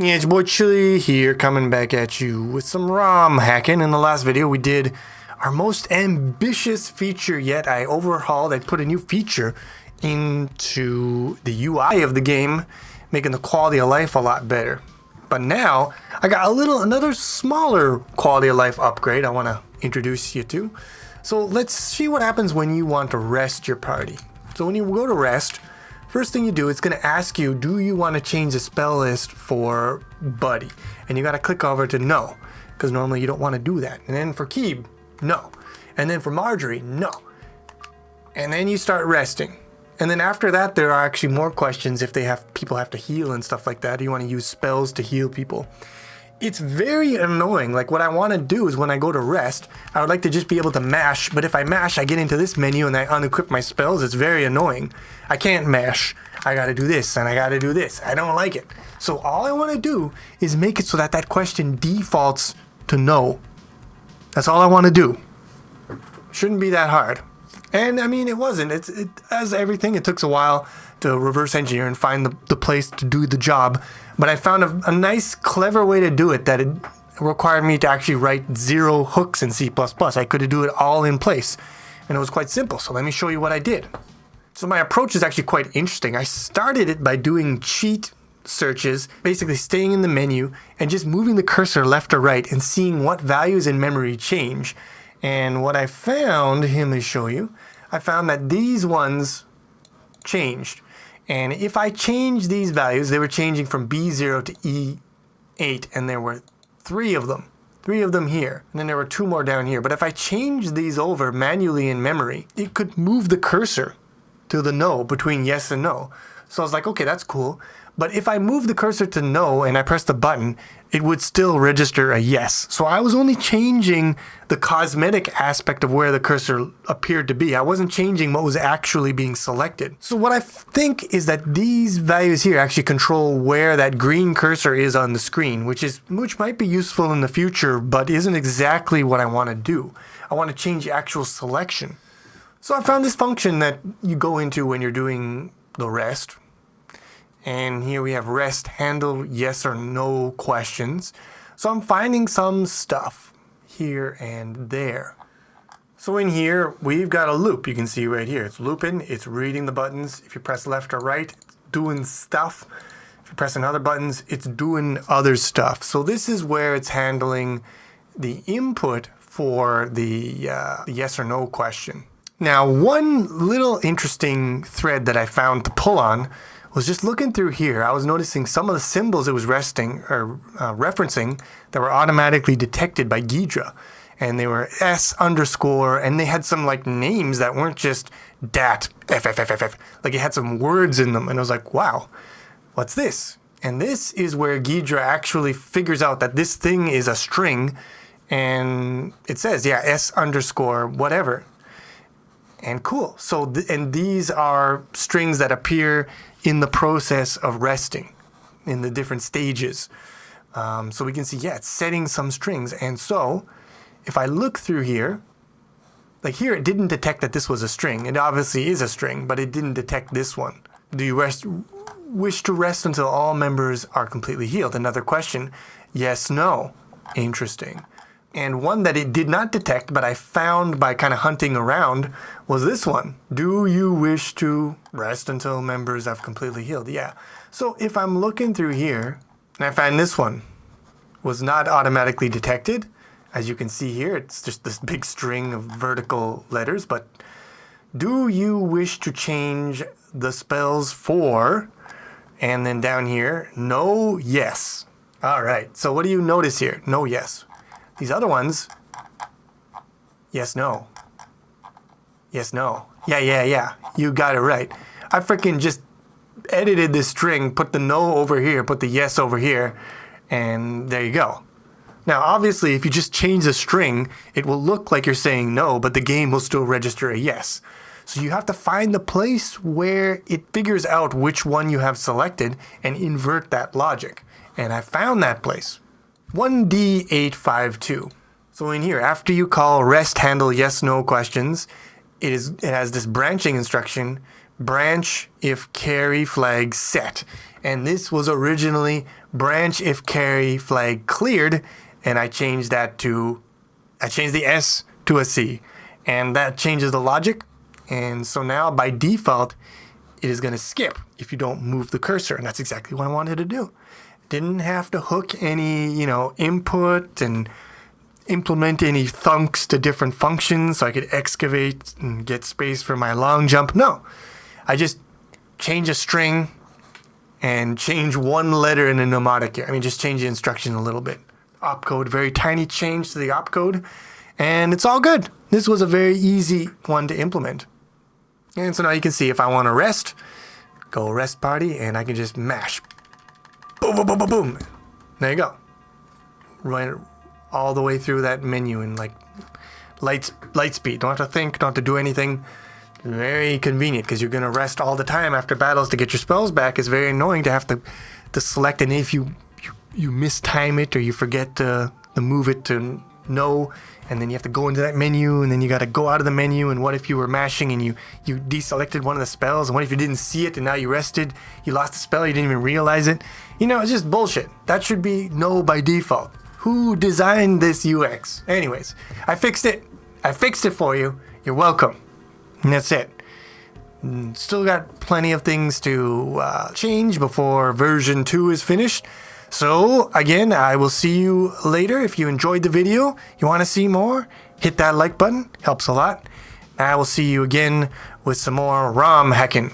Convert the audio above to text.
Yeah, it's your boy Chili here, coming back at you with some ROM hacking. In the last video, we did our most ambitious feature yet. I put a new feature into the UI of the game, making the quality of life a lot better. But now, I got another smaller quality of life upgrade I want to introduce you to. So let's see what happens when you want to rest your party. So when you go to rest, first thing you do, it's going to ask you, do you want to change the spell list for Buddy? And you got to click over to no, because normally you don't want to do that. And then for Keeb, no. And then for Marjorie, no. And then you start resting. And then after that, there are actually more questions if people have to heal and stuff like that. You want to use spells to heal people. It's very annoying. Like, what I want to do is when I go to rest, I would like to just be able to mash, but if I mash, I get into this menu and I unequip my spells. It's very annoying. I can't mash. I got to do this and I got to do this. I don't like it. So all I want to do is make it so that question defaults to no. That's all I want to do. Shouldn't be that hard. And I mean, it wasn't. As everything, it took a while to reverse engineer and find the place to do the job. But I found a nice, clever way to do it that it required me to actually write 0 hooks in C++. I could do it all in place. And it was quite simple. So let me show you what I did. So my approach is actually quite interesting. I started it by doing cheat searches, basically staying in the menu and just moving the cursor left or right and seeing what values in memory change. And what I found, let me show you, I found that these ones changed. And if I change these values, they were changing from B0 to E8, and there were 3 of them. 3 of them here, and then there were 2 more down here. But if I change these over manually in memory, it could move the cursor to the no, between yes and no. So I was like, okay, that's cool. But if I move the cursor to no and I press the button, it would still register a yes. So I was only changing the cosmetic aspect of where the cursor appeared to be. I wasn't changing what was actually being selected. So what I think is that these values here actually control where that green cursor is on the screen, which might be useful in the future, but isn't exactly what I want to do. I want to change the actual selection. So I found this function that you go into when you're doing the rest. And here we have rest handle yes or no questions. So I'm finding some stuff here and there. So in here, we've got a loop. You can see right here. It's looping. It's reading the buttons. If you press left or right, it's doing stuff. If you press another buttons, it's doing other stuff. So this is where it's handling the input for the yes or no question. Now, one little interesting thread that I found to pull on was just looking through here. I was noticing some of the symbols it was referencing that were automatically detected by Ghidra. And they were S underscore, and they had some like names that weren't just dat, FFFFF. Like it had some words in them. And I was like, wow, what's this? And this is where Ghidra actually figures out that this thing is a string. And it says, yeah, S underscore whatever. And cool. So, and these are strings that appear in the process of resting in the different stages. So we can see, yeah, it's setting some strings. And so if I look through here, like here, it didn't detect that this was a string. It obviously is a string, but it didn't detect this one. Do you wish to rest until all members are completely healed? Another question. Yes, no. Interesting. And one that it did not detect, but I found by kind of hunting around, was this one. Do you wish to rest until members have completely healed? Yeah. So if I'm looking through here, and I find this one was not automatically detected. As you can see here, it's just this big string of vertical letters. But do you wish to change the spells for, and then down here, no, yes. All right. So what do you notice here? No, yes. These other ones, yes, no. Yes, no. Yeah. You got it right. I freaking just edited this string, put the no over here, put the yes over here, and there you go. Now, obviously, if you just change the string, it will look like you're saying no, but the game will still register a yes. So you have to find the place where it figures out which one you have selected and invert that logic. And I found that place. 1D852. So in here, after you call rest handle yes no questions, it has this branching instruction branch if carry flag set. And this was originally branch if carry flag cleared, and I changed the S to a C. And that changes the logic. And so now by default, it is going to skip if you don't move the cursor. And that's exactly what I wanted to do. Didn't have to hook any, input and implement any thunks to different functions so I could excavate and get space for my long jump. No, I just change a string and change one letter in the mnemonic here. Just change the instruction a little bit. Opcode, very tiny change to the opcode, and it's all good. This was a very easy one to implement. And so now you can see if I want to rest, go rest party, and I can just mash. Boom, boom, boom, boom, boom. There you go. Right all the way through that menu in like light speed. Don't have to think, don't have to do anything. Very convenient because you're going to rest all the time after battles to get your spells back. It's very annoying to have to select, and if you mistime it or you forget to move it to no, and then you have to go into that menu, and then you got to go out of the menu, and what if you were mashing and you deselected one of the spells, and what if you didn't see it and now you rested, you lost the spell, you didn't even realize it. It's just bullshit. That should be no by default. Who designed this UX? Anyways, I fixed it. I fixed it for you. You're welcome. And that's it. Still got plenty of things to change before version 2 is finished. So, again, I will see you later. If you enjoyed the video, you want to see more, hit that like button. Helps a lot. I will see you again with some more ROM hacking.